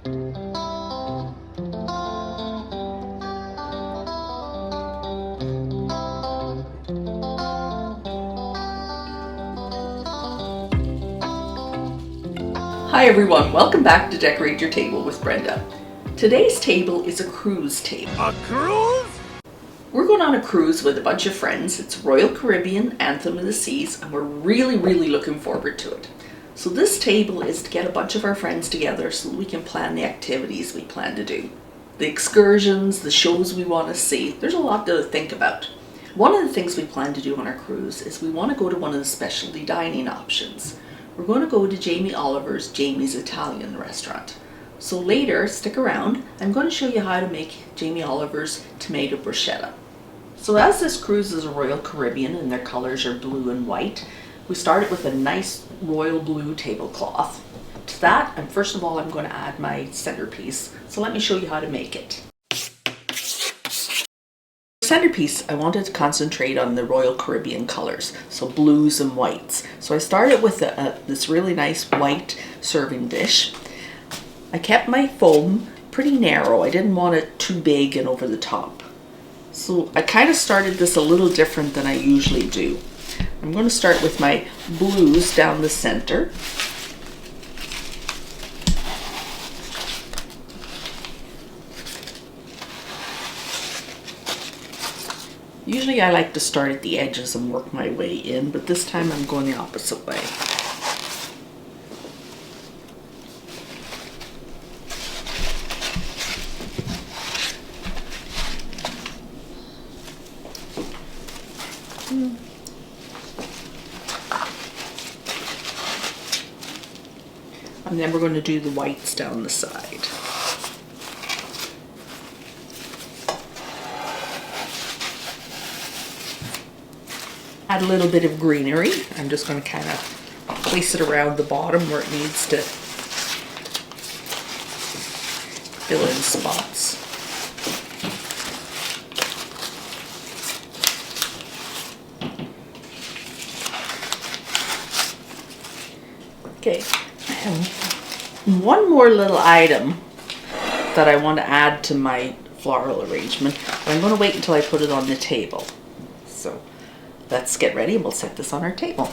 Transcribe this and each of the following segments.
Hi everyone, welcome back to Decorate Your Table with Brenda. Today's table is a cruise table. A cruise? We're going on a cruise with a bunch of friends. It's Royal Caribbean, Anthem of the Seas, and we're really looking forward to it. So this table is to get a bunch of our friends together so that we can plan the activities we plan to do. The excursions, the shows we want to see. There's a lot to think about. One of the things we plan to do on our cruise is we want to go to one of the specialty dining options. We're going to go to Jamie Oliver's Jamie's Italian restaurant. So later, stick around, I'm going to show you how to make Jamie Oliver's tomato bruschetta. So as this cruise is a Royal Caribbean and their colors are blue and white, we started with a nice royal blue tablecloth. To that, and first of all, I'm going to add my centerpiece. So let me show you how to make it. Centerpiece, I wanted to concentrate on the Royal Caribbean colors, so blues and whites. So I started with this really nice white serving dish. I kept my foam pretty narrow. I didn't want it too big and over the top. So I kind of started this a little different than I usually do. I'm going to start with my blues down the center. Usually I like to start at the edges and work my way in, but this time I'm going the opposite way. And then we're going to do the whites down the side. Add a little bit of greenery. I'm just going to kind of place it around the bottom where it needs to fill in spots. Okay, and one more little item that I want to add to my floral arrangement, but I'm going to wait until I put it on the table. So let's get ready and we'll set this on our table.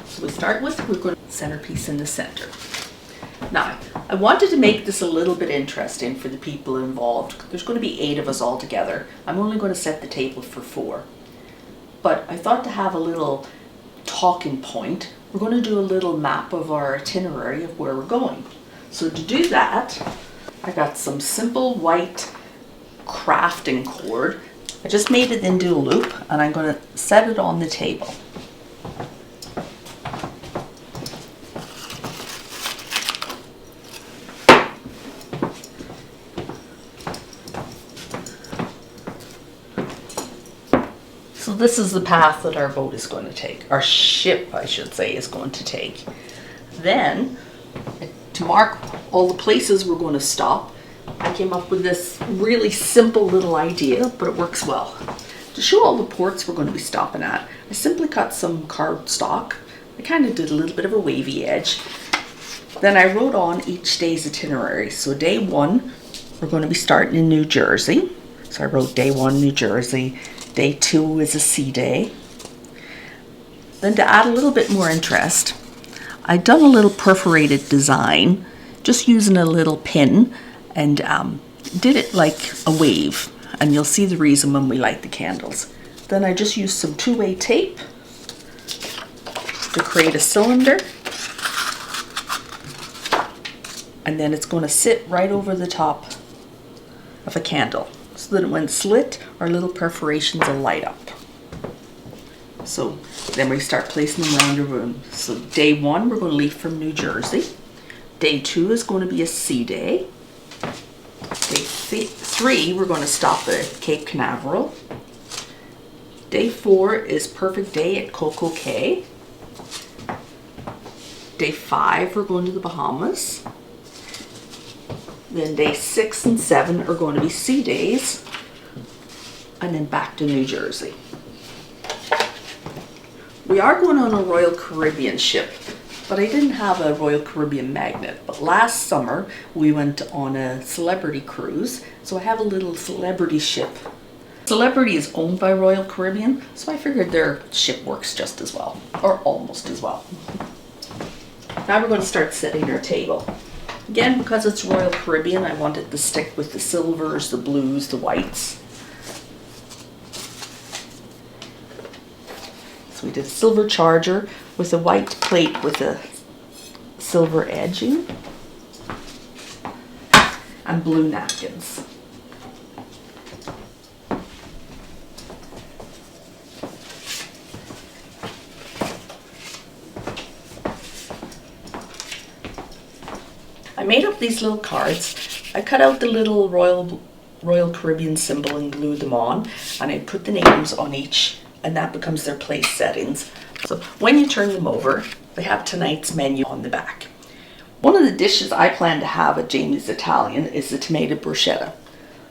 So we start with, we're going to centerpiece in the center. Now, I wanted to make this a little bit interesting for the people involved. There's going to be 8 of us all together. I'm only going to set the table for 4. But I thought to have a little talking point, we're going to do a little map of our itinerary of where we're going. So to do that, I got some simple white crafting cord. I just made it into a loop and I'm going to set it on the table. So this is the path that our boat is going to take. Our ship, I should say, is going to take. Then, to mark all the places we're going to stop, I came up with this really simple little idea, but it works well. To show all the ports we're going to be stopping at, I simply cut some cardstock. I kind of did a little bit of a wavy edge. Then I wrote on each day's itinerary. So day 1, we're going to be starting in New Jersey. So I wrote day 1, New Jersey. Day 2 is a sea day. Then to add a little bit more interest, I'd done a little perforated design, just using a little pin, and did it like a wave, and you'll see the reason when we light the candles. Then I just used some 2-way tape to create a cylinder, and then it's going to sit right over the top of a candle so that when it's lit, our little perforations will light up. So then we start placing them around the room. So day 1, we're going to leave from New Jersey. Day 2 is going to be a sea day. Day 3, we're going to stop at Cape Canaveral. Day 4 is perfect day at Coco Cay. Day 5, we're going to the Bahamas. Then day 6 and 7 are going to be sea days. And then back to New Jersey. We are going on a Royal Caribbean ship, but I didn't have a Royal Caribbean magnet. But last summer we went on a celebrity cruise, so I have a little celebrity ship. Celebrity is owned by Royal Caribbean, so I figured their ship works just as well, or almost as well. Now we're going to start setting our table. Again, because it's Royal Caribbean, I wanted to stick with the silvers, the blues, the whites. So we did a silver charger with a white plate with a silver edging and blue napkins. I made up these little cards. I cut out the little Royal Caribbean symbol and glued them on, and I put the names on each, and that becomes their place settings. So when you turn them over, they have tonight's menu on the back. One of the dishes I plan to have at Jamie's Italian is the tomato bruschetta.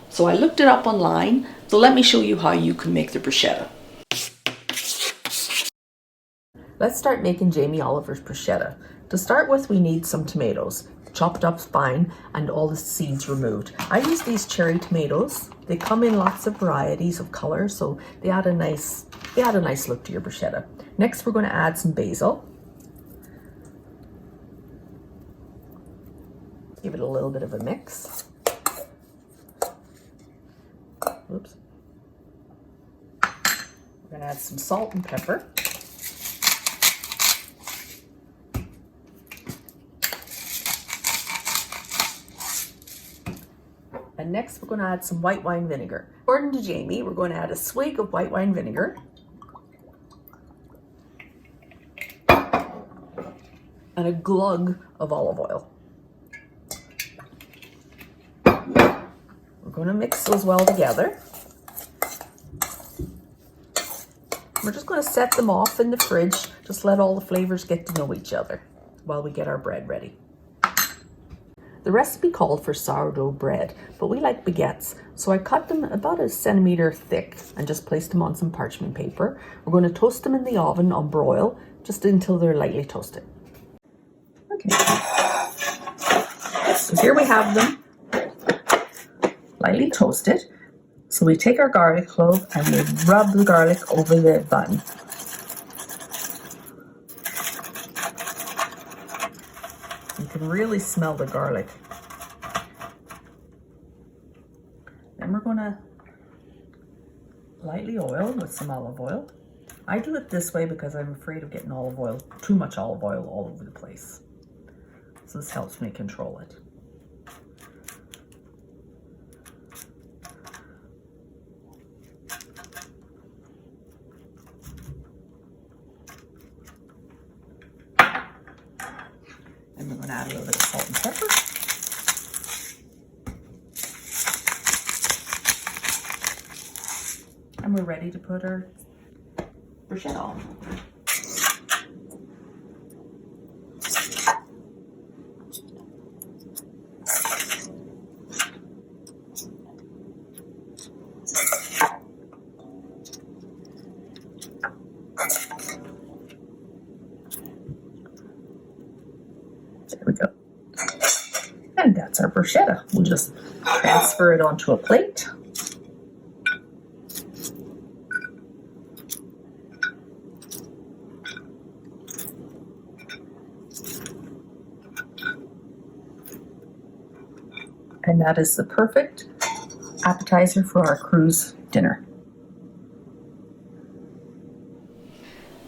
So I looked it up online, so let me show you how you can make the bruschetta. Let's start making Jamie Oliver's bruschetta. To start with, we need some tomatoes, chopped up fine and all the seeds removed. I use these cherry tomatoes. They come in lots of varieties of color, so they add a nice look to your bruschetta. Next, we're going to add some basil. Give it a little bit of a mix. Oops. We're going to add some salt and pepper. And next we're going to add some white wine vinegar. According to Jamie, we're going to add a swig of white wine vinegar and a glug of olive oil. We're going to mix those well together. We're just going to set them off in the fridge, just let all the flavors get to know each other while we get our bread ready. The recipe called for sourdough bread, but we like baguettes, so I cut them about a centimeter thick and just placed them on some parchment paper. We're going to toast them in the oven on broil, just until they're lightly toasted. Okay, so here we have them, lightly toasted. So we take our garlic clove and we rub the garlic over the bun. You can really smell the garlic. Then we're going to lightly oil with some olive oil. I do it this way because I'm afraid of getting too much olive oil all over the place. So this helps me control it. And we're going to add a little bit of salt and pepper. And we're ready to put our bruschetta on. There we go. And that's our bruschetta. We'll just transfer it onto a plate. And that is the perfect appetizer for our cruise dinner.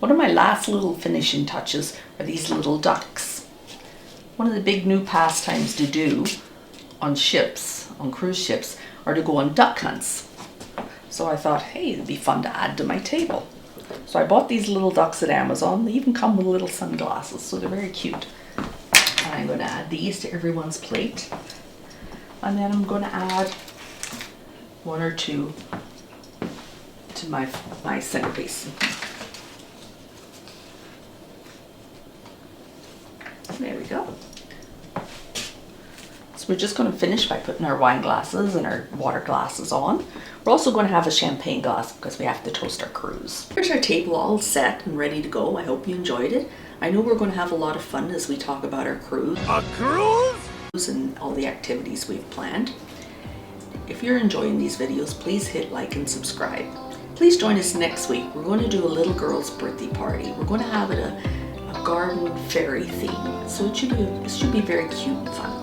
One of my last little finishing touches are these little ducks. One of the big new pastimes to do on ships, on cruise ships, are to go on duck hunts. So I thought, hey, it'd be fun to add to my table. So I bought these little ducks at Amazon. They even come with little sunglasses, so they're very cute. And I'm going to add these to everyone's plate. And then I'm going to add one or two to my centerpiece. There we go. So we're just going to finish by putting our wine glasses and our water glasses on. We're also going to have a champagne glass because we have to toast our cruise. Here's our table all set and ready to go. I hope you enjoyed it. I know we're going to have a lot of fun as we talk about our cruise. A cruise? And all the activities we've planned. If you're enjoying these videos, please hit like and subscribe. Please join us next week. We're going to do a little girl's birthday party. We're going to have it a garden fairy theme. So it should be very cute and fun.